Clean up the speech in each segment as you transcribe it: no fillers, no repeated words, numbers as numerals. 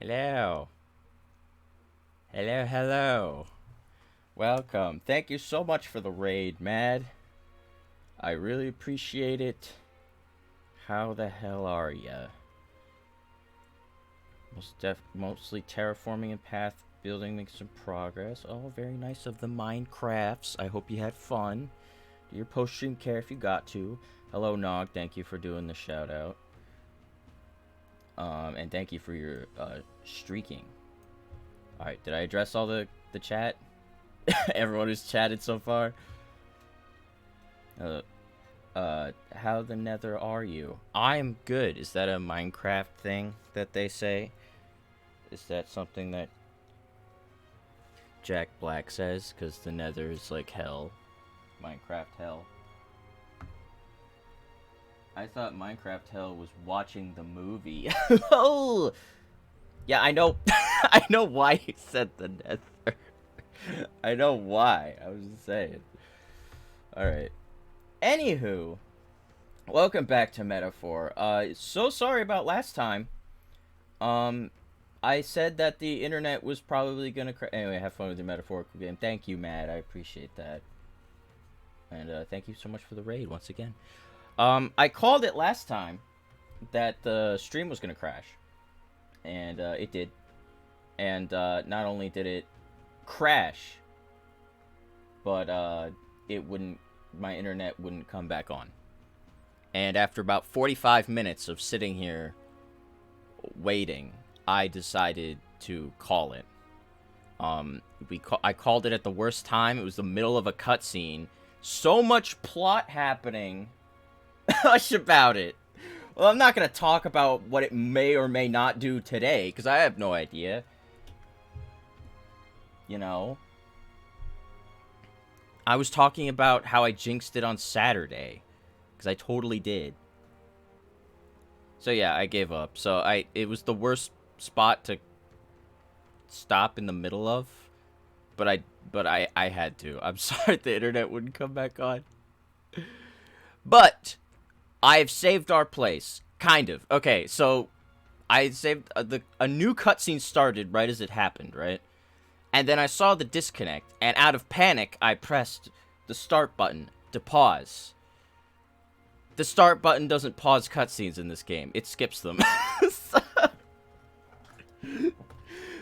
Hello. Hello, hello. Welcome. Thank you so much for the raid, Mad. I really appreciate it. How the hell are ya? Mostly terraforming and path building, making some progress. Oh, very nice of the Minecrafts. I hope you had fun. Do your post-stream care if you got to. Hello, Nog. Thank you for doing the shout-out. And thank you for your, streaking. Alright, did I address all the chat? Everyone who's chatted so far? How the nether are you? I'm good. Is that a Minecraft thing that they say? Is that something that Jack Black says? Because the nether is like hell. Minecraft hell. I thought Minecraft hell was watching the movie. Oh! Yeah, I know. I know why he said the nether. I know why. I was just saying. Alright. Anywho, welcome back to Metaphor. So sorry about last time. I said that the internet was probably gonna anyway, have fun with the metaphorical game. Thank you, Matt. I appreciate that. And thank you so much for the raid once again. I called it last time that the stream was gonna crash. And it did. And not only did it crash, but it wouldn't, my internet wouldn't come back on. And after about 45 minutes of sitting here waiting, I decided to call it. I called it at the worst time. It was the middle of a cutscene. So much plot happening. Hush about it. Well, I'm not going to talk about what it may or may not do today, because I have no idea. You know? I was talking about how I jinxed it on Saturday, because I totally did. So yeah, I gave up. So it was the worst spot to stop in the middle of, but I had to. I'm sorry the internet wouldn't come back on. But I have saved our place, kind of. Okay, so I saved a new cutscene started right as it happened, right? And then I saw the disconnect, and out of panic, I pressed the start button to pause. The start button doesn't pause cutscenes in this game. It skips them.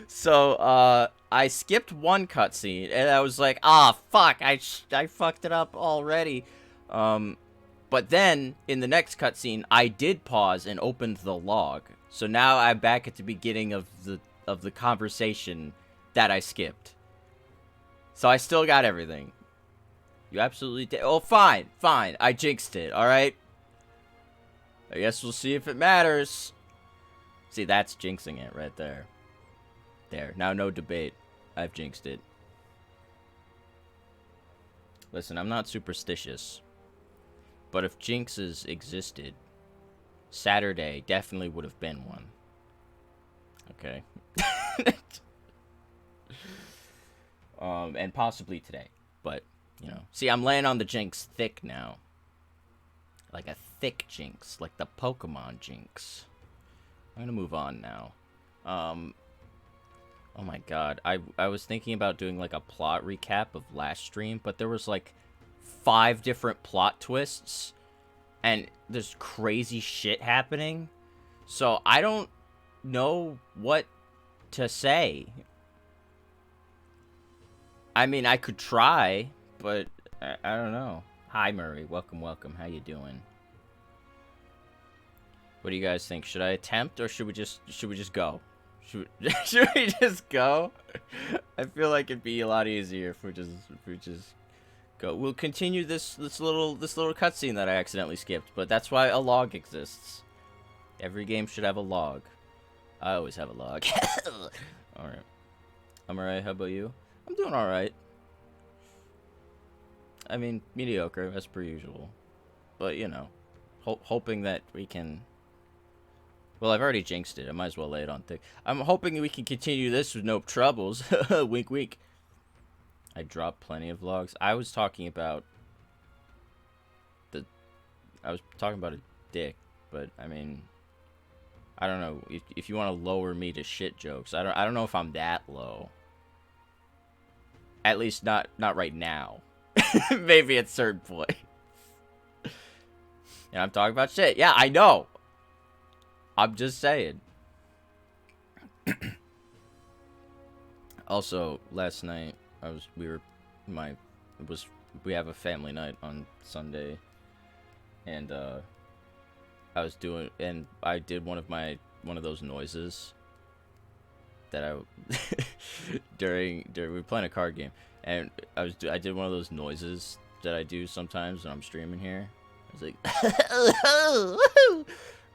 So, I skipped one cutscene, and I was like, ah, fuck, I fucked it up already. But then, in the next cutscene, I did pause and opened the log. So now I'm back at the beginning of the conversation that I skipped. So I still got everything. You absolutely did. Oh, fine. I jinxed it, alright? I guess we'll see if it matters. See, that's jinxing it right there. There. Now, no debate. I've jinxed it. Listen, I'm not superstitious. But if jinxes existed, Saturday definitely would have been one. Okay. And possibly today. But, you know. See, I'm laying on the jinx thick now. Like a thick jinx. Like the Pokemon jinx. I'm gonna move on now. Oh my god. I was thinking about doing like a plot recap of last stream, but there was like 5 different plot twists. And there's crazy shit happening. So I don't know what to say. I mean, I could try, but I don't know. Hi, Murray. Welcome. How you doing? What do you guys think? Should I attempt, or should we just go? Should we just go? I feel like it'd be a lot easier if we just go. We'll continue this little cutscene that I accidentally skipped, but that's why a log exists. Every game should have a log. I always have a log. Alright. I'm alright, how about you? I'm doing alright. I mean, mediocre, as per usual. But, you know, hoping that we can... Well, I've already jinxed it. I might as well lay it on thick. I'm hoping we can continue this with no troubles. Wink, wink. I dropped plenty of vlogs. I was talking about a dick, but I mean, I don't know if you want to lower me to shit jokes. I don't know if I'm that low. At least not right now. Maybe at certain point. And I'm talking about shit. Yeah, I know. I'm just saying. Also, last night we have a family night on Sunday, and I did one of those noises that during we were playing a card game, and I did one of those noises that I do sometimes when I'm streaming here. I was like,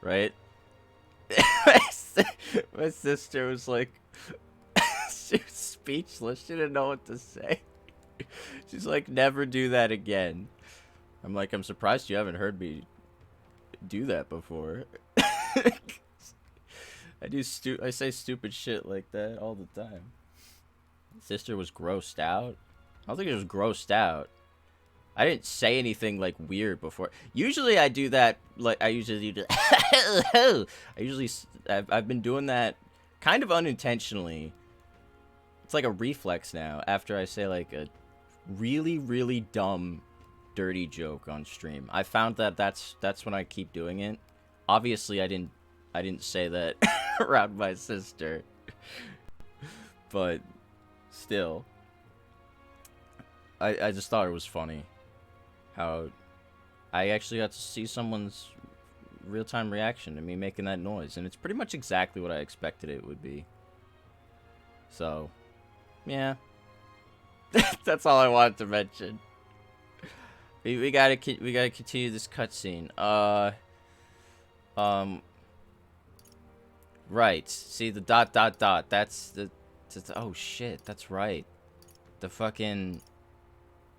right? My sister was like, she was speechless. She didn't know what to say. She's like, never do that again. I'm like, I'm surprised you haven't heard me do that before. I say stupid shit like that all the time. Sister was grossed out. I don't think it was grossed out. I didn't say anything like weird before. Usually I do that, like I usually do I've been doing that kind of unintentionally. It's like a reflex now after I say like a really, really dumb, dirty joke on stream. I found that that's when I keep doing it. Obviously I didn't say that around my sister. But still, I just thought it was funny how I actually got to see someone's real-time reaction to me making that noise, and it's pretty much exactly what I expected it would be. So, yeah. That's all I wanted to mention. We gotta continue this cutscene. Right. See the ... That's the oh shit. That's right. The fucking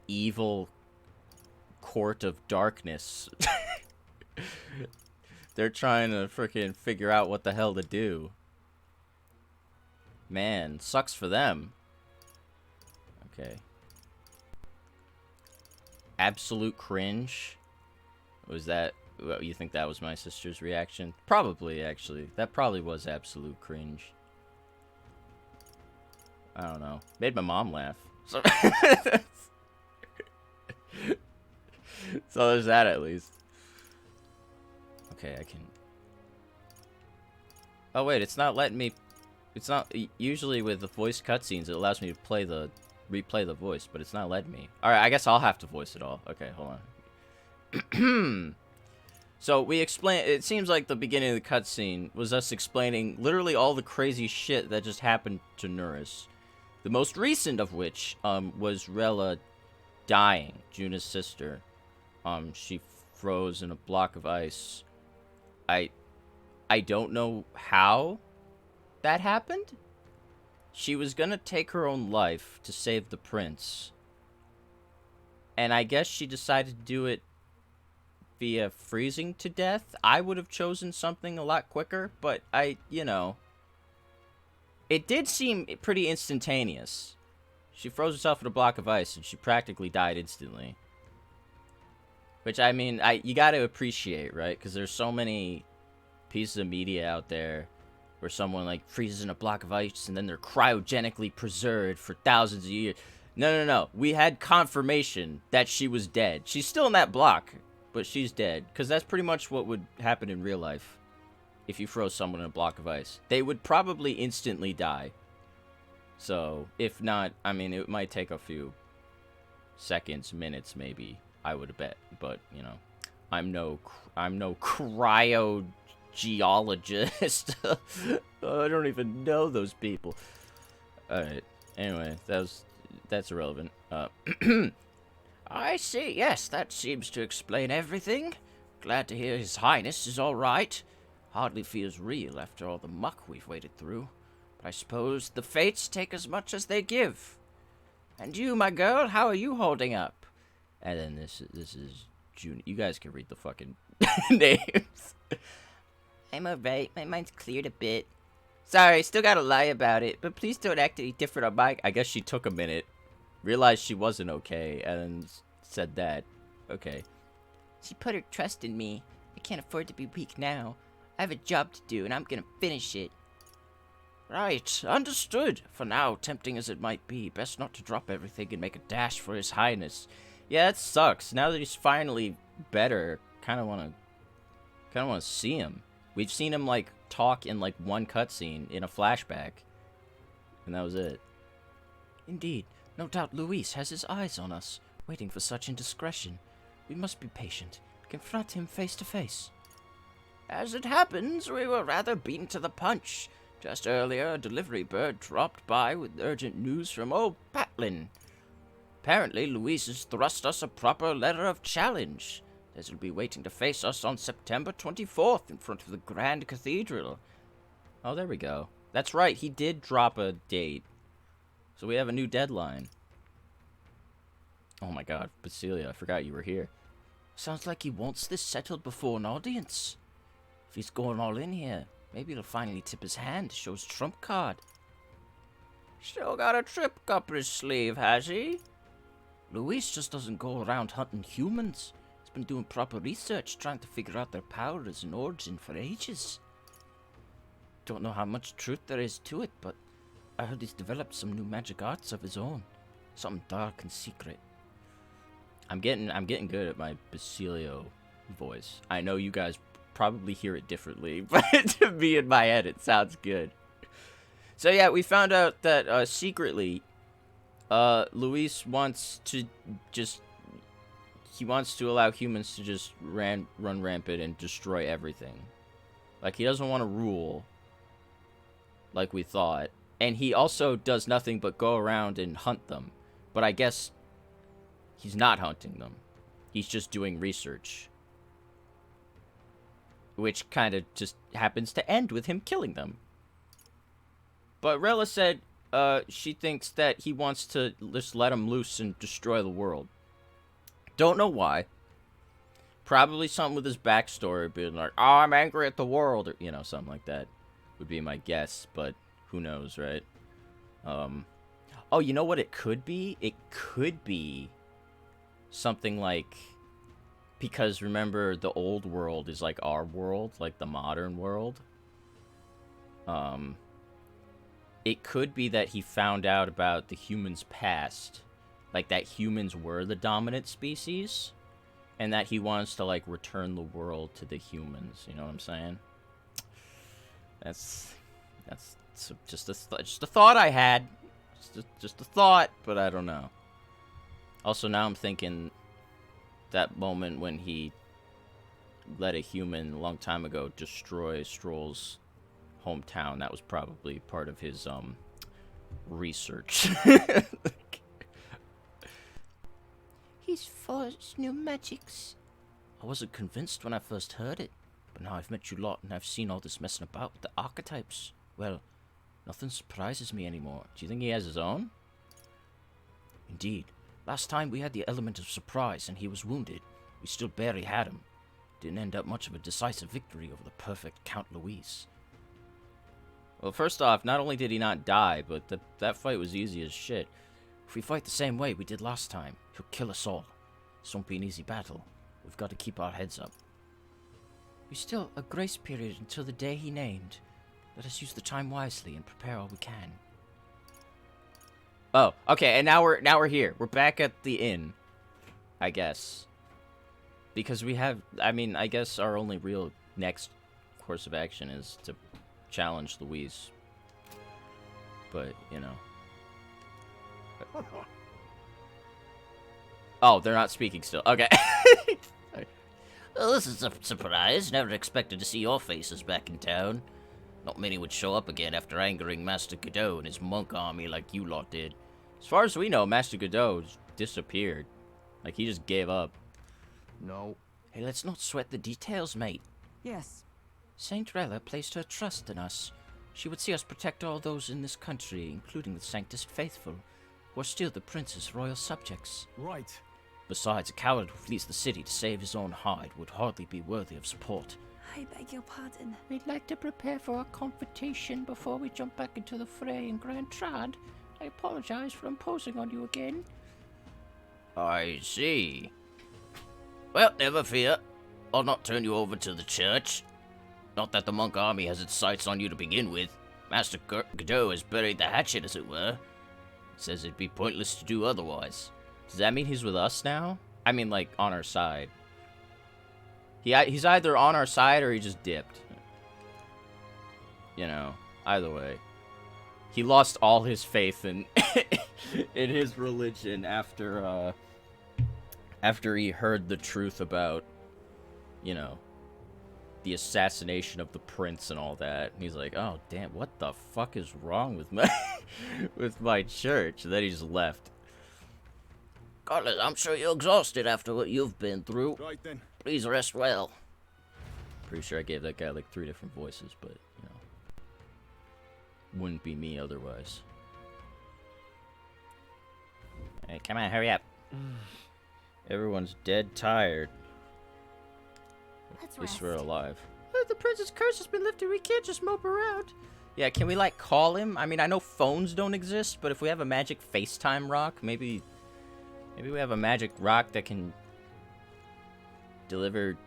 evil court of darkness. They're trying to freaking figure out what the hell to do. Man, sucks for them. Okay. Absolute cringe. Was that... Well, you think that was my sister's reaction? Probably, actually. That probably was absolute cringe. I don't know. Made my mom laugh. So, so there's that at least. Okay, I can... Oh, wait, it's not letting me... It's not... Usually with the voice cutscenes, it allows me to replay the voice, but it's not letting me. Alright, I guess I'll have to voice it all. Okay, hold on. So, we explain... It seems like the beginning of the cutscene was us explaining literally all the crazy shit that just happened to Nuris. The most recent of which, was Rella dying, Juna's sister. She froze in a block of ice. I don't know how that happened. She was gonna take her own life to save the prince. And I guess she decided to do it via freezing to death. I would have chosen something a lot quicker, but you know. It did seem pretty instantaneous. She froze herself in a block of ice and she practically died instantly. Which, I mean, you gotta appreciate, right? Because there's so many pieces of media out there where someone, like, freezes in a block of ice and then they're cryogenically preserved for thousands of years. No. We had confirmation that she was dead. She's still in that block, but she's dead. Because that's pretty much what would happen in real life if you froze someone in a block of ice. They would probably instantly die. So, if not, I mean, it might take a few seconds, minutes, maybe, I would bet. But, you know, I'm no cryogeologist. I don't even know those people. Alright, anyway, that's irrelevant. I see, yes, that seems to explain everything. Glad to hear His Highness is alright. Hardly feels real after all the muck we've waded through. But I suppose the fates take as much as they give. And you, my girl, how are you holding up? And then this is June. You guys can read the fucking names. I'm alright. My mind's cleared a bit. Sorry, still gotta lie about it. But please don't act any different on my... I guess she took a minute. Realized she wasn't okay. And then said that. Okay. She put her trust in me. I can't afford to be weak now. I have a job to do, and I'm gonna finish it. Right, understood. For now, tempting as it might be, best not to drop everything and make a dash for his highness. Yeah, it sucks. Now that he's finally better, kind of want to see him. We've seen him, like, talk in, like, one cutscene in a flashback. And that was it. Indeed. No doubt Luis has his eyes on us, waiting for such indiscretion. We must be patient. Confront him face to face. As it happens, we were rather beaten to the punch. Just earlier, a delivery bird dropped by with urgent news from old Patlin. Apparently, Luis has thrust us a proper letter of challenge. As he'll be waiting to face us on September 24th in front of the Grand Cathedral. Oh, there we go. That's right, he did drop a date. So we have a new deadline. Oh my god, Basilia, I forgot you were here. Sounds like he wants this settled before an audience. If he's going all in here, maybe he'll finally tip his hand, show his trump card. Still got a trip up his sleeve, has he? Luis just doesn't go around hunting humans. He's been doing proper research, trying to figure out their powers and origin for ages. Don't know how much truth there is to it, but I heard he's developed some new magic arts of his own. Something dark and secret. I'm getting good at my Basilio voice. I know you guys probably hear it differently, but to me in my head it sounds good. So yeah, we found out that secretly Luis wants to allow humans to just run rampant and destroy everything. Like, he doesn't want to rule like we thought. And he also does nothing but go around and hunt them. But I guess he's not hunting them. He's just doing research. Which kind of just happens to end with him killing them. But Rella said she thinks that he wants to just let him loose and destroy the world. Don't know why. Probably something with his backstory being like, oh, I'm angry at the world, or, you know, something like that would be my guess, but who knows, right? Oh, you know what it could be? It could be something like, because remember, the old world is like our world, like the modern world. It could be that he found out about the humans' past, like that humans were the dominant species, and that he wants to, like, return the world to the humans. You know what I'm saying? That's just a thought I had. Just a thought, but I don't know. Also, now I'm thinking that moment when he let a human a long time ago destroy Stroll's hometown, that was probably part of his research. He's forged new magics. I wasn't convinced when I first heard it, but now I've met you lot and I've seen all this messing about with the archetypes. Well, nothing surprises me anymore. Do you think he has his own? Indeed. Last time we had the element of surprise and he was wounded. We still barely had him. Didn't end up much of a decisive victory over the perfect Count Luis. Well, first off, not only did he not die, but that fight was easy as shit. If we fight the same way we did last time, he'll kill us all. This won't be an easy battle. We've got to keep our heads up. We've still a grace period until the day he named. Let us use the time wisely and prepare all we can. Oh, okay, and now we're here. We're back at the inn, I guess. Because we have, I mean, I guess our only real next course of action is to challenge Luis. But, you know. Oh, they're not speaking still. Okay. Well, this is a surprise. Never expected to see your faces back in town. Not many would show up again after angering Master Godot and his monk army like you lot did. As far as we know, Master Godot disappeared. Like, he just gave up. No. Hey, let's not sweat the details, mate. Yes. Saint Rella placed her trust in us. She would see us protect all those in this country, including the Sanctus Faithful, who are still the prince's royal subjects. Right. Besides, a coward who flees the city to save his own hide would hardly be worthy of support. I beg your pardon. We'd like to prepare for a confrontation before we jump back into the fray in Grand Trad. I apologize for imposing on you again. I see. Well, never fear. I'll not turn you over to the church. Not that the monk army has its sights on you to begin with. Master Godot has buried the hatchet, as it were. Says it'd be pointless to do otherwise. Does that mean he's with us now? I mean, like, on our side. He's either on our side or he just dipped. You know, either way. He lost all his faith in in his religion after he heard the truth about, you know, the assassination of the prince and all that. And he's like, oh damn, what the fuck is wrong with my with my church? And then he just left. Carlos, I'm sure you're exhausted after what you've been through. Right then. Please rest well. Pretty sure I gave that guy like 3 different voices, but you know, wouldn't be me otherwise. Hey, come on, hurry up. Everyone's dead tired. Let's At least rest. we're alive. The prince's curse has been lifted. We can't just mope around. Yeah, can we like call him? I mean, I know phones don't exist, but if we have a magic FaceTime rock, maybe we have a magic rock that can deliver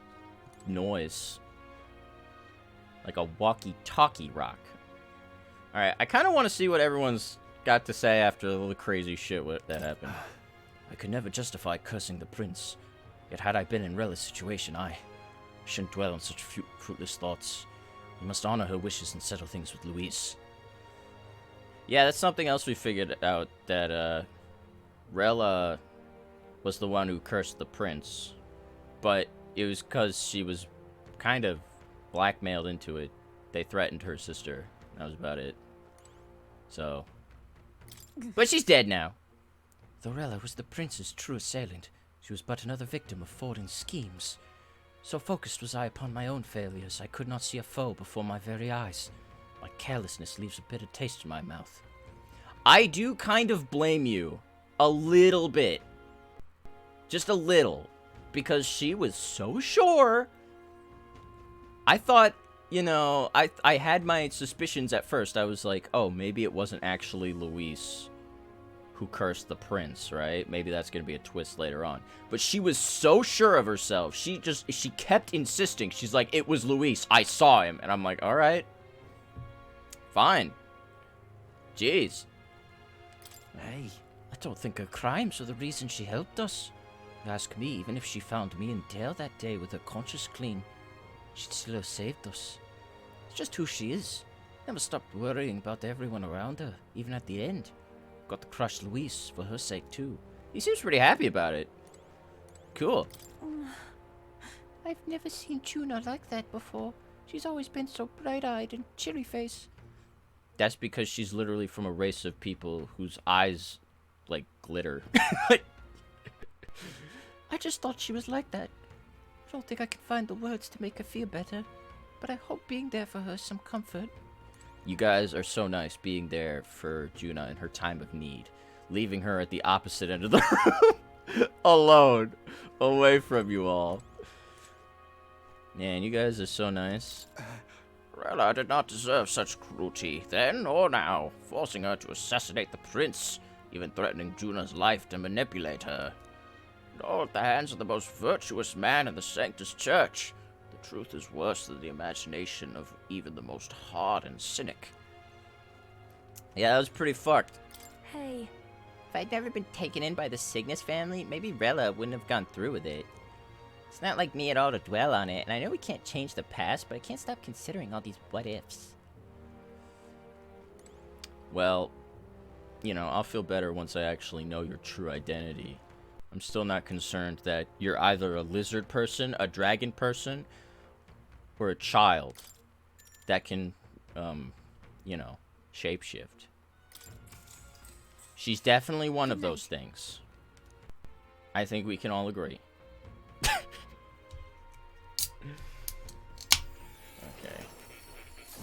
noise. Like a walkie-talkie rock. Alright, I kind of want to see what everyone's got to say after all the crazy shit that happened. I could never justify cursing the prince. Yet had I been in Rella's situation, I shouldn't dwell on such fruitless thoughts. We must honor her wishes and settle things with Louise. Yeah, that's something else we figured out, that Rella was the one who cursed the prince. But it was because she was kind of blackmailed into it. They threatened her sister. That was about it. So. But she's dead now. Though Rella was the prince's true assailant, she was but another victim of Fortin's schemes. So focused was I upon my own failures, I could not see a foe before my very eyes. My carelessness leaves a bitter taste in my mouth. I do kind of blame you. A little bit. Just a little. Because she was so sure. I thought, you know, I had my suspicions at first. I was like, oh, maybe it wasn't actually Luis who cursed the prince, right? Maybe that's going to be a twist later on. But she was so sure of herself. She kept insisting. She's like, it was Luis. I saw him. And I'm like, all right. Fine. Jeez. Hey, I don't think her crimes are the reason she helped us. You ask me, even if she found me and Dale that day with her conscience clean, she'd still have saved us. It's just who she is. Never stopped worrying about everyone around her, even at the end. Got to crush Luis for her sake, too. He seems pretty happy about it. Cool. I've never seen Juna like that before. She's always been so bright-eyed and chilly-faced. That's because she's literally from a race of people whose eyes, like, glitter. I just thought she was like that. I don't think I can find the words to make her feel better, but I hope being there for her is some comfort. You guys are so nice being there for Juna in her time of need. Leaving her at the opposite end of the room. Alone. Away from you all. Man, you guys are so nice. Rella did not deserve such cruelty, then or now, forcing her to assassinate the prince, even threatening Juna's life to manipulate her. And all at the hands of the most virtuous man in the Sanctus Church. The truth is worse than the imagination of even the most hardened cynic. Yeah, that was pretty fucked. Hey, If I'd never been taken in by the Cygnus family, maybe Rella wouldn't have gone through with it. It's not like me at all to dwell on it, and I know we can't change the past, but I can't stop considering all these what-ifs. Well, you know, I'll feel better once I actually know your true identity. I'm still not concerned that you're either a lizard person, a dragon person, or a child that can, you know, shapeshift. She's definitely one of those things. I think we can all agree. Okay.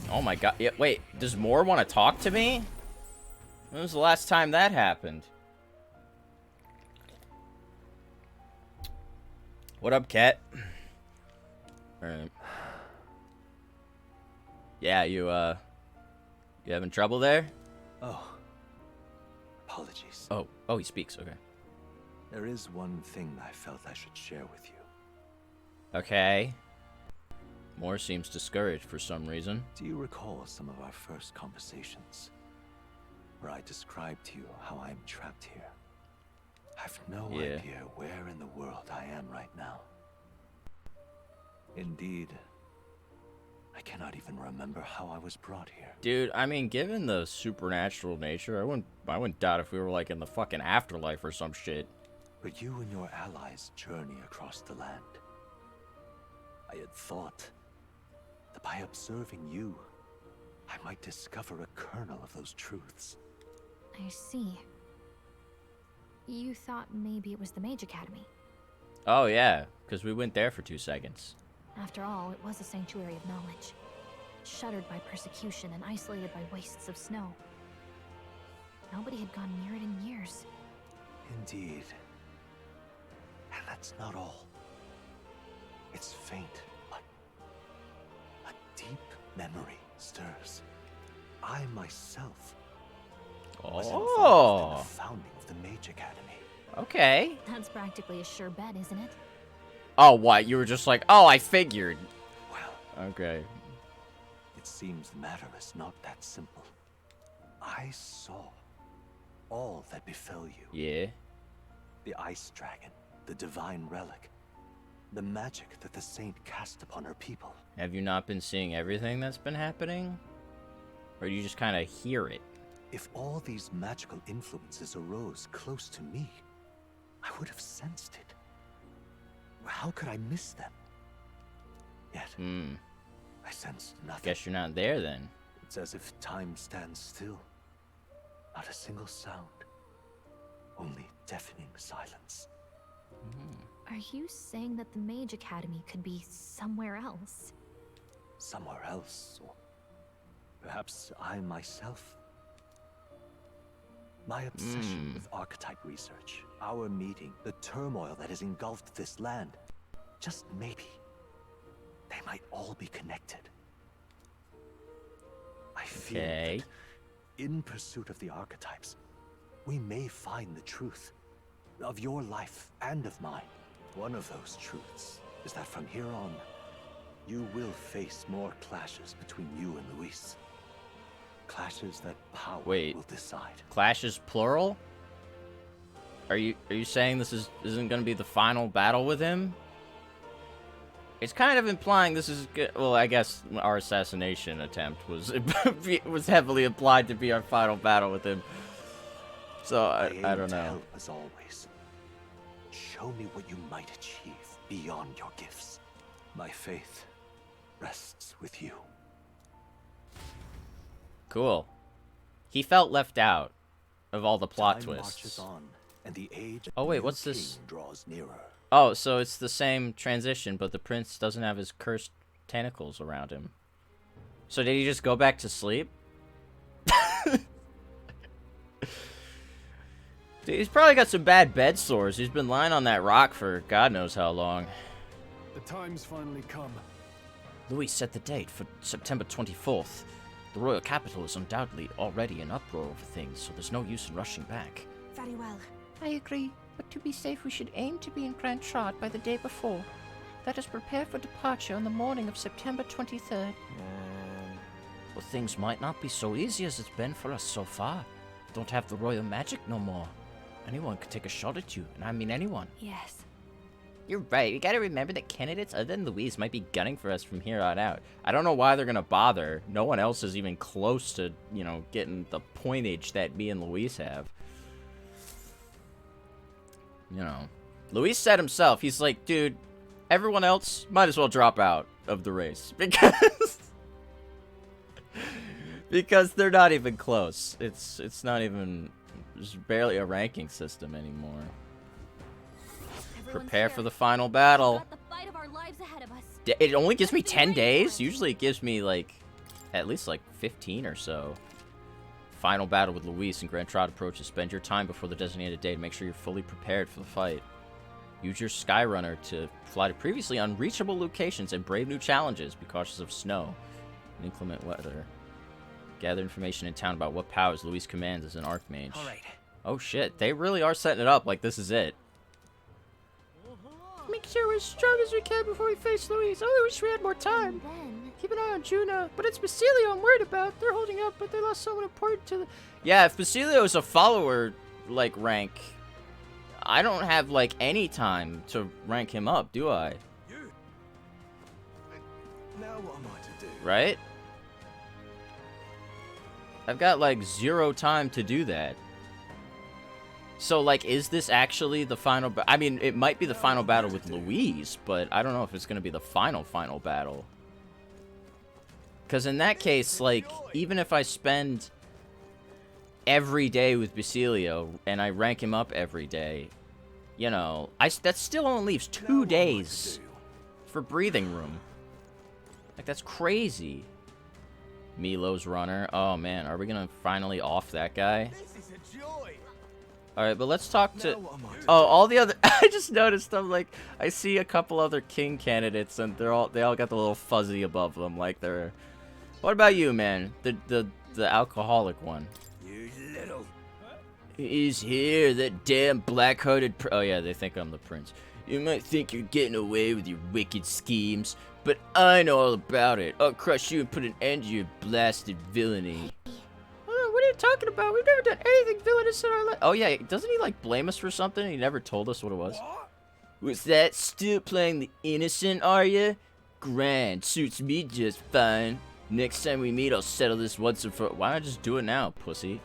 Oh my god. Yeah, wait, does Moore want to talk to me? When was the last time that happened? What up, Cat? Alright. Yeah, you having trouble there? Oh. Apologies. Oh, he speaks, okay. There is one thing I felt I should share with you. Okay. Moore seems discouraged for some reason. Do you recall some of our first conversations? Where I described to you how I am trapped here? I've no idea where in the world I am right now. Indeed, I cannot even remember how I was brought here. Dude, I mean, given the supernatural nature, I wouldn't doubt if we were like in the fucking afterlife or some shit. But you and your allies journey across the land. I had thought that by observing you, I might discover a kernel of those truths. I see. You thought maybe it was the Mage Academy. Oh yeah, because we went there for 2 seconds. After all, it was a sanctuary of knowledge. Shuttered by persecution and isolated by wastes of snow. Nobody had gone near it in years. Indeed. And that's not all. It's faint, but a deep memory stirs. I myself was involved in the founding of the Mage Academy. Okay. That's practically a sure bet, isn't it? Oh, what? You were just like, oh, I figured. Well, Okay. it seems the matter is not that simple. I saw all that befell you. Yeah. The ice dragon, the divine relic, the magic that the saint cast upon her people. Have you not been seeing everything that's been happening? Or do you just kind of hear it? If all these magical influences arose close to me, I would have sensed it. How could I miss them? Yet, I sensed nothing. Guess you're not there then. It's as if time stands still. Not a single sound. Only deafening silence. Are you saying that the Mage Academy could be somewhere else? Somewhere else, or perhaps I myself. My obsession with archetype research, our meeting, the turmoil that has engulfed this land, just maybe, they might all be connected. I feel Okay. that in pursuit of the archetypes, we may find the truth of your life and of mine. One of those truths is that from here on, you will face more clashes between you and Luis. Clashes that power will decide. Clashes plural? Are you saying this isn't going to be the final battle with him? It's kind of implying this is well, I guess our assassination attempt was was heavily implied to be our final battle with him. So I don't know. Help as always. Show me what you might achieve beyond your gifts. My faith rests with you. Cool. He felt left out of all the plot Time twists. marches on, and the age of Oh, wait, the what's new this? king draws nearer. Oh, so it's the same transition, but the prince doesn't have his cursed tentacles around him. So did he just go back to sleep? Dude, he's probably got some bad bed sores. He's been lying on that rock for God knows how long. The time's finally come. Louis set the date for September 24th. The royal capital is undoubtedly already in uproar over things, so there's no use in rushing back. Very well. I agree, but to be safe, we should aim to be in Grand Trot by the day before. Let us prepare for departure on the morning of September 23rd. But things might not be so easy as it's been for us so far. Don't have the royal magic no more. Anyone could take a shot at you, and I mean anyone. Yes. You're right. We gotta remember that candidates other than Louise might be gunning for us from here on out. I don't know why they're gonna bother. No one else is even close to, you know, getting the pointage that me and Louise have. You know. Louise said himself, he's like, dude, everyone else might as well drop out of the race. Because they're not even close. It's not even, there's barely a ranking system anymore. Prepare for the final battle. Got the fight of our lives ahead of us. It only gives me 10 days? Usually it gives me, like, at least, like, 15 or so. Final battle with Luis and Grand Trot approaches. Spend your time before the designated day to make sure you're fully prepared for the fight. Use your Skyrunner to fly to previously unreachable locations and brave new challenges. Be cautious of snow and inclement weather. Gather information in town about what powers Luis commands as an Archmage. All right. Oh shit, they really are setting it up like this is it. make sure we're as strong as we can before we face Louise. I only wish we had more time. And then, Keep an eye on Juna. But it's Basilio I'm worried about. They're holding up, but they lost someone important to the... Yeah, if Basilio is a follower, like, rank, I don't have, like, any time to rank him up, do I? You. Now what am I to do? Right? I've got, like, 0 time to do that. So, like, is this actually the final... I mean, it might be the final battle with Louise, but I don't know if it's going to be the final battle. Because in that case, like, even if I spend every day with Basilio and I rank him up every day, you know, that still only leaves 2 days for breathing room. Like, that's crazy. Milo's runner. Oh, man, are we going to finally off that guy? This is a joy. Alright, but let's talk to... Now what am I to Oh, all the other... I just noticed, I'm like, I see a couple other king candidates, and they all got the little fuzzy above them, like they're... What about you, man? The alcoholic one. You little. He's here, that damn black-hearted oh yeah, they think I'm the prince. You might think you're getting away with your wicked schemes, but I know all about it. I'll crush you and put an end to your blasted villainy. What are you talking about? We've never done anything villainous in our life. Oh yeah, doesn't he like blame us for something? He never told us what it was. Was that still playing the innocent, are ya? Grand, suits me just fine. Next time we meet, I'll settle this once and for... Why not just do it now, pussy?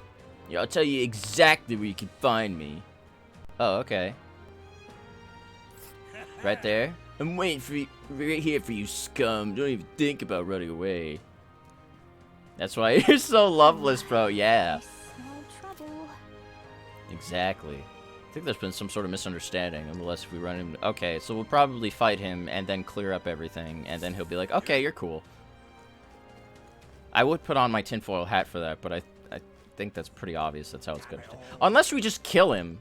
Yeah, I'll tell you exactly where you can find me. Oh, okay. Right there. I'm waiting for you, right here for you, scum. Don't even think about running away. That's why you're so loveless, bro. Yeah. small trouble. Exactly. I think there's been some sort of misunderstanding, unless we run him... Okay, so we'll probably fight him and then clear up everything, and then he'll be like, okay, you're cool. I would put on my tinfoil hat for that, but I think that's pretty obvious. That's how it's going to be. Unless we just kill him,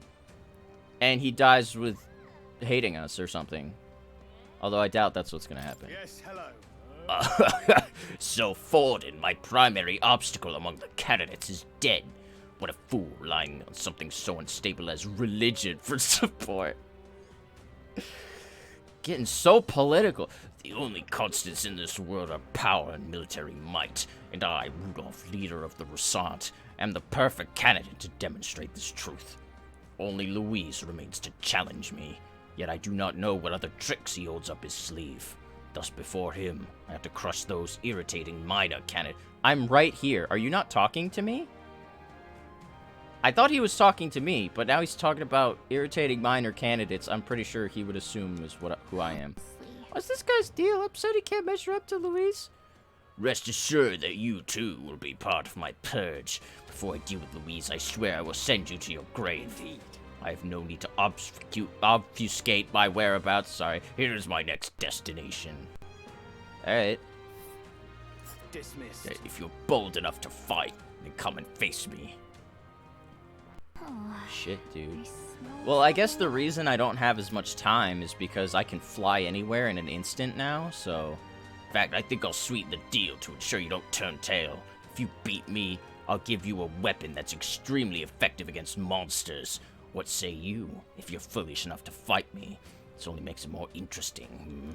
and he dies with hating us or something. Although I doubt that's what's going to happen. Yes, hello. So Forden, my primary obstacle among the candidates, is dead. What a fool, lying on something so unstable as religion for support. Getting so political. The only constants in this world are power and military might, and I, Rudolph, leader of the Resant, am the perfect candidate to demonstrate this truth. Only Louise remains to challenge me, yet I do not know what other tricks he holds up his sleeve. Thus, before him, I have to crush those irritating minor candidates. I'm right here. Are you not talking to me? I thought he was talking to me, but now he's talking about irritating minor candidates. I'm pretty sure he would assume is who I am. What's this guy's deal? Upset he can't measure up to Louise? Rest assured that you, too, will be part of my purge. Before I deal with Louise, I swear I will send you to your grave. I have no need to obfuscate my whereabouts. Sorry, here is my next destination. Alright. Dismissed. If you're bold enough to fight, then come and face me. Shit, dude. I smell Well, I guess the reason I don't have as much time is because I can fly anywhere in an instant now, so... In fact, I think I'll sweeten the deal to ensure you don't turn tail. If you beat me, I'll give you a weapon that's extremely effective against monsters. What say you, if you're foolish enough to fight me? This only makes it more interesting.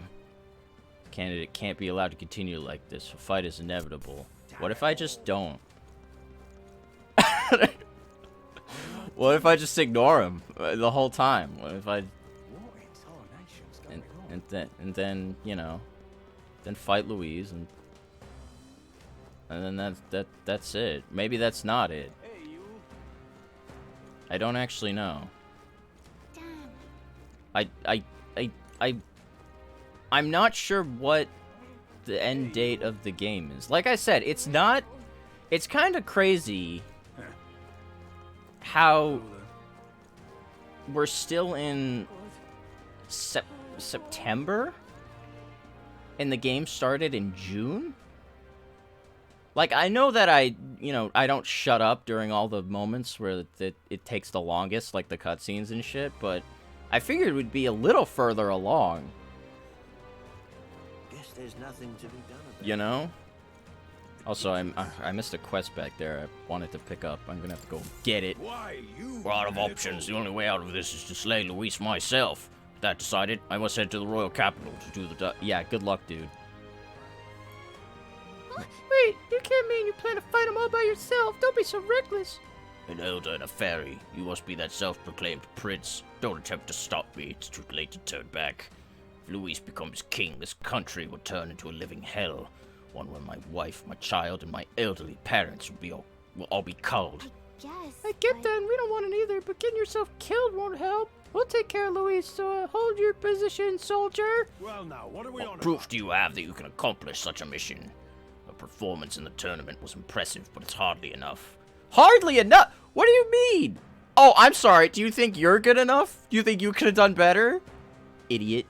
Candidate can't be allowed to continue like this. A fight is inevitable. What if I just don't? What if I just ignore him the whole time? What if I... What in tarnation's going on? And then you know, then fight Louise and then that's it. Maybe that's not it. Hey, you. I don't actually know. Damn. I'm not sure what the end date of the game is. Like I said, it's kind of crazy how we're still in September and the game started in June. Like, I know that I don't shut up during all the moments where it takes the longest, like the cutscenes and shit, but I figured we'd be a little further along. Guess there's nothing to be done about it. You know? Also, I missed a quest back there I wanted to pick up. I'm gonna have to go get it. We're out of options. The only way out of this is to slay Luis myself. That decided, I must head to the royal capital to do the... Yeah, good luck, dude. Wait, you can't mean you plan to fight them all by yourself. Don't be so reckless. An elder and a fairy. You must be that self-proclaimed prince. Don't attempt to stop me. It's too late to turn back. If Luis becomes king, this country will turn into a living hell. One where my wife, my child, and my elderly parents will all be culled. I get that, and we don't want it either, but getting yourself killed won't help. We'll take care of Luis, so hold your position, soldier. Well, now, what are we on What proof do you have that you can accomplish such a mission? Your performance in the tournament was impressive, but it's hardly enough. Hardly enough? What do you mean? Oh, I'm sorry. Do you think you're good enough? Do you think you could have done better? Idiot.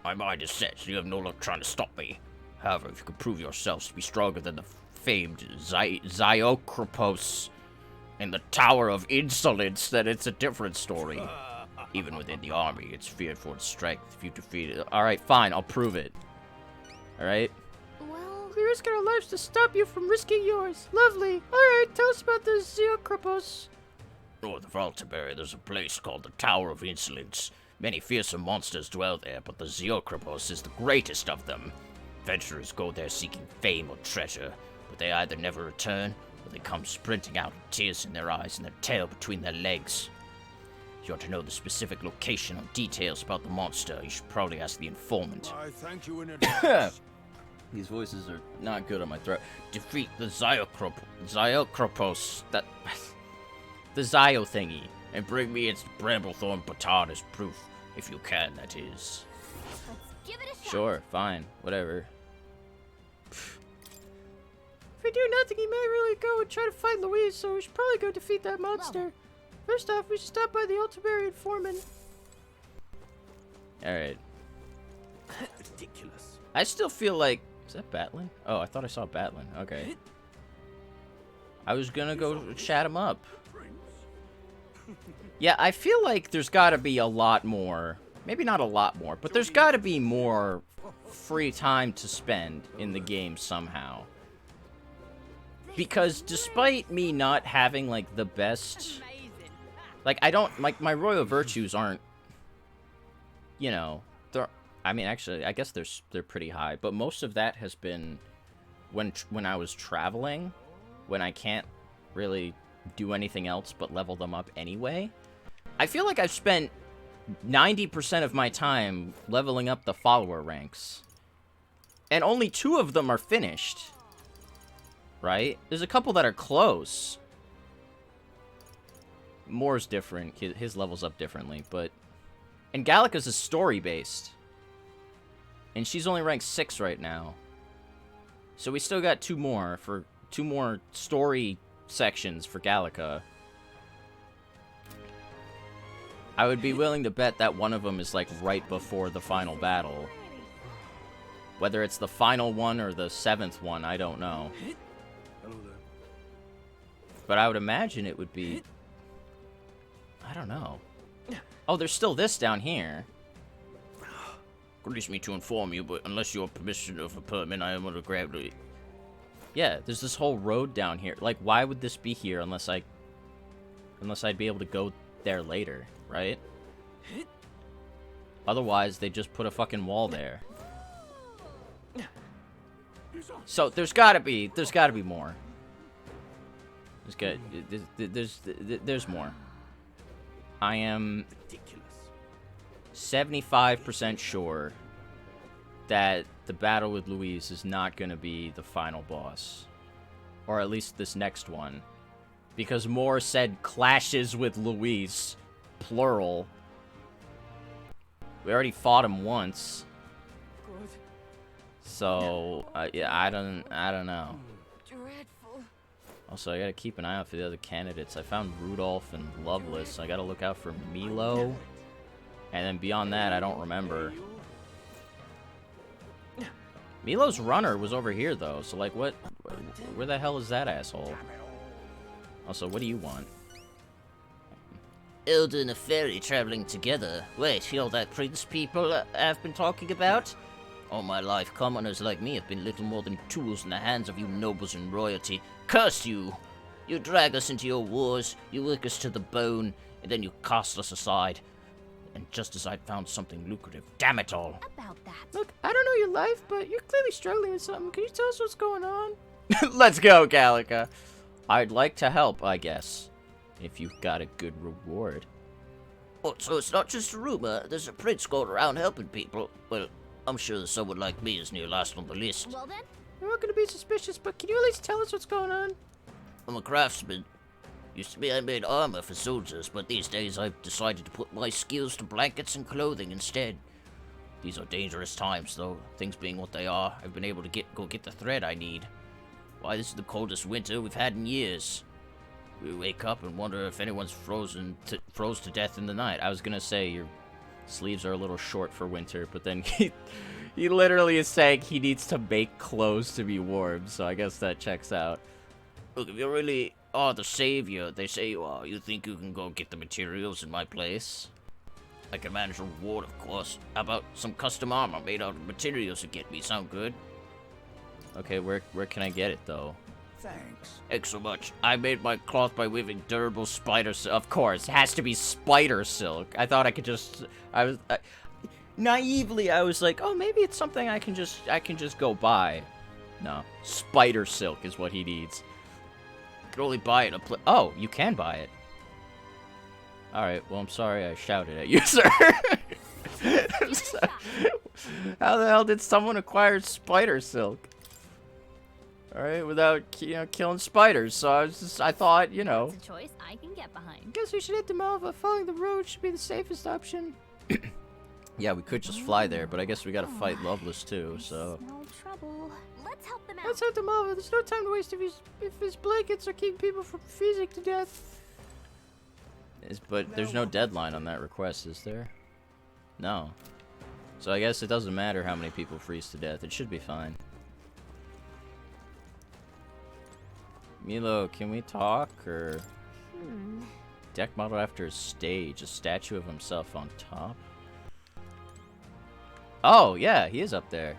My mind is set, so you have no luck trying to stop me. However, if you could prove yourselves to be stronger than the famed Zyokropos in the Tower of Insolence, then it's a different story. Even within the army, it's feared for its strength. If you defeat it... Alright, fine. I'll prove it. Alright? Well, We risk our lives to stop you from risking yours. Lovely. Alright, tell us about the Zeokropos. North of Altabury, there's a place called the Tower of Insolence. Many fearsome monsters dwell there, but the Zeokropos is the greatest of them. Adventurers go there seeking fame or treasure, but they either never return, or they come sprinting out with tears in their eyes and their tail between their legs. If you want to know the specific location or details about the monster, you should probably ask the informant. I thank you in advance. These voices are not good on my throat. Defeat the Zyokropos, that... The Zio thingy. and bring me its Bramblethorn baton as proof. If you can, that is. let's give it a shot. Sure, fine, whatever. If we do nothing, he may really go and try to fight Louise, so we should probably go defeat that monster. First off, we should stop by the Ultimarian Foreman. Alright. Ridiculous. I still feel like... Is that Batlin? Oh, I thought I saw Batlin. Okay. I was gonna go chat him up. Yeah, I feel like there's gotta be a lot more... Maybe not a lot more, but there's gotta be more free time to spend in the game somehow. Because despite me not having, like, the best... Like, I don't... Like, my royal virtues aren't... You know... They're... I mean, actually, I guess they're pretty high. But most of that has been when I was traveling. When I can't really do anything else but level them up anyway. I feel like I've spent 90% of my time leveling up the follower ranks. And only 2 of them are finished. Right? There's a couple that are close. Moore's different. His level's up differently, but... And Gallica's is story-based. And she's only ranked 6 right now. So we still got 2 more for... 2 more story sections for Gallica. I would be willing to bet that one of them is, like, right before the final battle. Whether it's the final one or the 7th one, I don't know. But I would imagine it would be... I don't know. Oh, there's still this down here. Release me to inform you, but unless you have permission of a permit, I am going to grab it. Yeah, there's this whole road down here. Like, why would this be here unless I'd be able to go there later, right? Otherwise, they just put a fucking wall there. So there's gotta be more. There's more. I am 75% sure that the battle with Louise is not going to be the final boss. Or at least this next one. Because Moore said clashes with Louise. Plural. We already fought him once. So, yeah, I don't know. Dreadful. Also, I gotta keep an eye out for the other candidates. I found Rudolph and Loveless. I gotta look out for Milo. And then beyond that, I don't remember. Milo's runner was over here, though. So, like, what? Where the hell is that asshole? Also, what do you want? Elder and a fairy traveling together. Wait, you're that prince people I've been talking about? All my life, commoners like me have been little more than tools in the hands of you nobles and royalty. Curse you! You drag us into your wars, you work us to the bone, and then you cast us aside. And just as I'd found something lucrative. Damn it all. About that. Look, I don't know your life, but you're clearly struggling with something. Can you tell us what's going on? Let's go, Gallica. I'd like to help, I guess. If you've got a good reward. Oh, so it's not just a rumor. There's a prince going around helping people. Well, I'm sure that someone like me is near last on the list. Well then, We're not gonna be suspicious, but can you at least tell us what's going on? I'm a craftsman. Used to be I made armor for soldiers, but these days I've decided to put my skills to blankets and clothing instead. These are dangerous times, though. Things being what they are, I've been able to go get the thread I need. Why, this is the coldest winter we've had in years. We wake up and wonder if anyone's froze to death in the night. I was gonna say your sleeves are a little short for winter, but then he literally is saying he needs to make clothes to be warm, so I guess that checks out. Look, if you really are the savior they say you are, you think you can go get the materials in my place? I can manage a reward, of course. How about some custom armor made out of materials that get me? Sound good? Okay, where can I get it, though? Thanks. Thanks so much. I made my cloth by weaving durable spider silk. Of course, it has to be spider silk. I thought I could just... naively, I was like, oh, maybe it's something I can just go buy. No, spider silk is what he needs. You can only buy it Oh, you can buy it. Alright, well, I'm sorry I shouted at you, sir. How the hell did someone acquire spider silk? Alright, without, killing spiders. So I thought, it's a choice I can get behind. Guess we should hit the mall, but following the road should be the safest option. Yeah, we could just fly there, but I guess we gotta fight Loveless too, so... No trouble. Let's help them out. Let's help them over. There's no time to waste if his blankets are keeping people from freezing to death. But there's no deadline on that request, is there? No. So I guess it doesn't matter how many people freeze to death. It should be fine. Milo, can we talk, or... Deck model after a stage. A statue of himself on top. Oh, yeah, he is up there.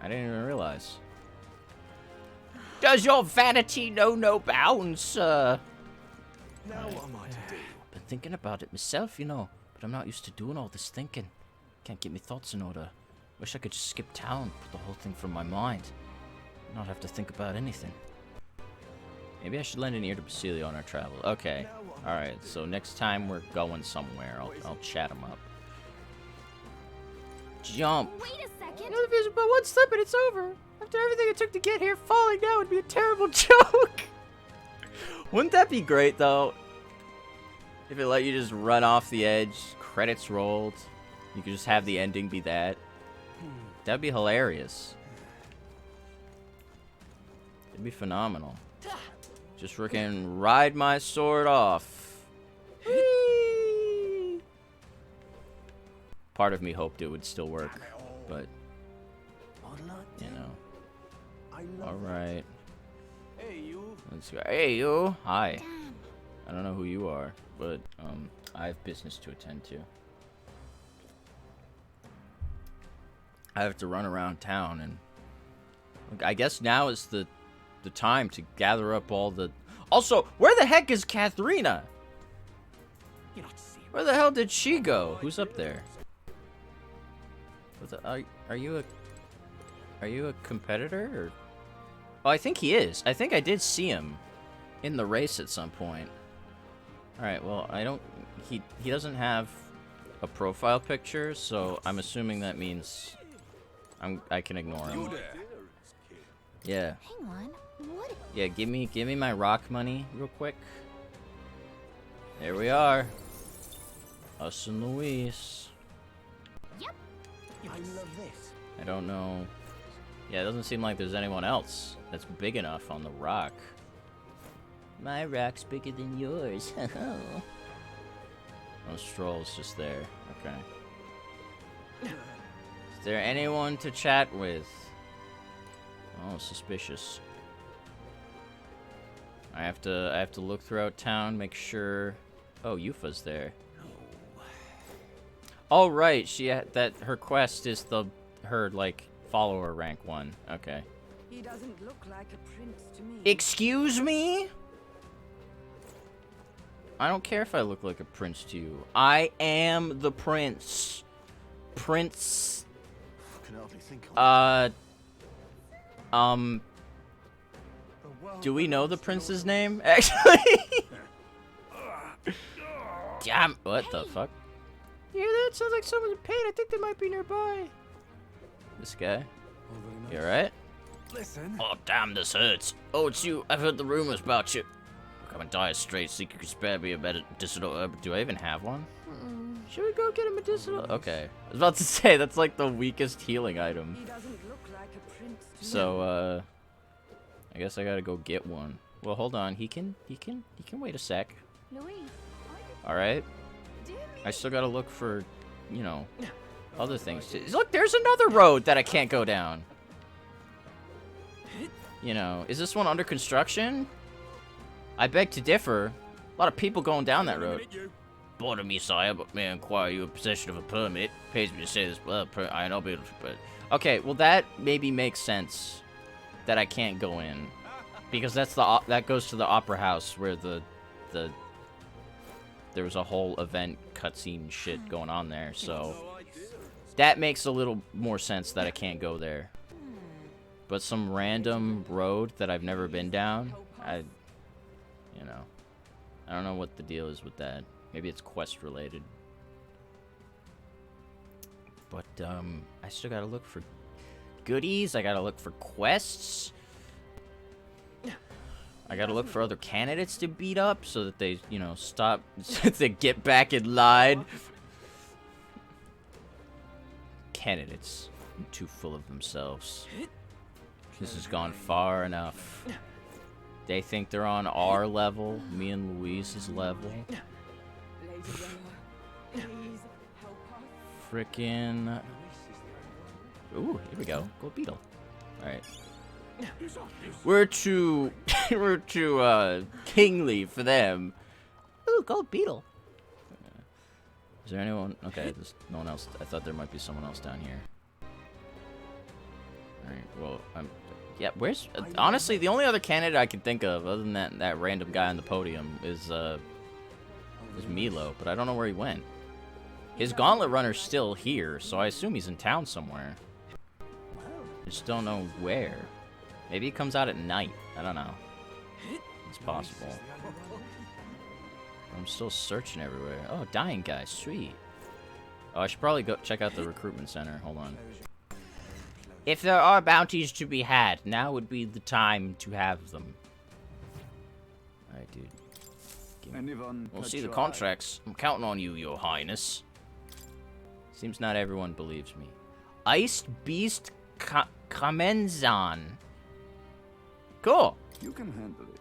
I didn't even realize. Does your vanity know no bounds, Now what am I to do? Been thinking about it myself, but I'm not used to doing all this thinking. Can't get my thoughts in order. Wish I could just skip town, put the whole thing from my mind. Not have to think about anything. Maybe I should lend an ear to Basilio on our travel. Okay. Alright, so next time we're going somewhere, I'll chat him up. Jump! Wait a second. If there's but one slip and it's over. After everything it took to get here, falling down would be a terrible joke. Wouldn't that be great, though? If it let you just run off the edge, credits rolled, you could just have the ending be that. That'd be hilarious. It'd be phenomenal. Just freaking ride my sword off. Whee! Part of me hoped it would still work, but, Alright. Hey, you. Let's go. Hey, you! Hi. I don't know who you are, but, I have business to attend to. I have to run around town, and look, I guess now is the time to gather up all the... Also, where the heck is Katharina? Where the hell did she go? Who's up there? Are you a competitor, or... Oh, I think he is. I think I did see him in the race at some point. Alright, well, he doesn't have a profile picture, so I'm assuming that means I can ignore him. Yeah. Hang on. What? Yeah, give me my rock money real quick. There we are. Us and Luis. Yep. I love this. I don't know. Yeah, it doesn't seem like there's anyone else that's big enough on the rock. My rock's bigger than yours. Oh, Stroll's just there. Okay. Is there anyone to chat with? Oh, suspicious. I have to look throughout town, make sure. Oh, Yufa's there. Oh right, her quest is her like follower rank 1. Okay. He doesn't look like a prince to me. Excuse me? I don't care if I look like a prince to you. I am the prince. Prince. I can hardly think Do we know the prince's name? Actually. Damn. What the fuck? You hear that? Sounds like someone's in pain. I think they might be nearby. This guy. You alright? Listen. Oh, damn, this hurts. Oh, it's you. I've heard the rumors about you. Come and die straight. Think you could spare me a medicinal herb? Do I even have one? Should we go get a medicinal? Okay. I was about to say, that's like the weakest healing item. He doesn't look like a prince. So, I guess I gotta go get one. Well, hold on. He can wait a sec. Louis, Alright. I still gotta look for, you know, other things. Look, there's another road that I can't go down. You know, is this one under construction? I beg to differ. A lot of people going down that road. Pardon me, sire, but may I inquire you in possession of a permit? Pays me to say this, I'll be able to... But Okay, well that maybe makes sense that I can't go in, because that's that goes to the opera house where the there was a whole event cutscene shit going on there. So that makes a little more sense that I can't go there. But some random road that I've never been down, you know, I don't know what the deal is with that. Maybe it's quest related. But I still gotta look for goodies. I gotta look for quests. I gotta look for other candidates to beat up so that they, you know, stop, to get back in line. Candidates, too full of themselves. This has gone far enough. They think they're on our level, me and Louise's level. Lady Rella, please help us. Frickin'. Ooh, here we go. Gold beetle. Alright. We're too we're too kingly for them. Ooh, gold beetle. Is there anyone? Okay, there's no one else. I thought there might be someone else down here. Alright, well, yeah, where's honestly the only other candidate I can think of other than that random guy on the podium is Milo, but I don't know where he went. His gauntlet runner's still here, so I assume he's in town somewhere. I just don't know where. Maybe he comes out at night. I don't know. It's possible. I'm still searching everywhere. Oh, dying guy. Sweet. Oh, I should probably go check out the recruitment center. Hold on. If there are bounties to be had, now would be the time to have them. Alright, dude. We'll see the contracts. I'm counting on you, your highness. Seems not everyone believes me. Iced Beast Kamenzan. Cool. You can handle it.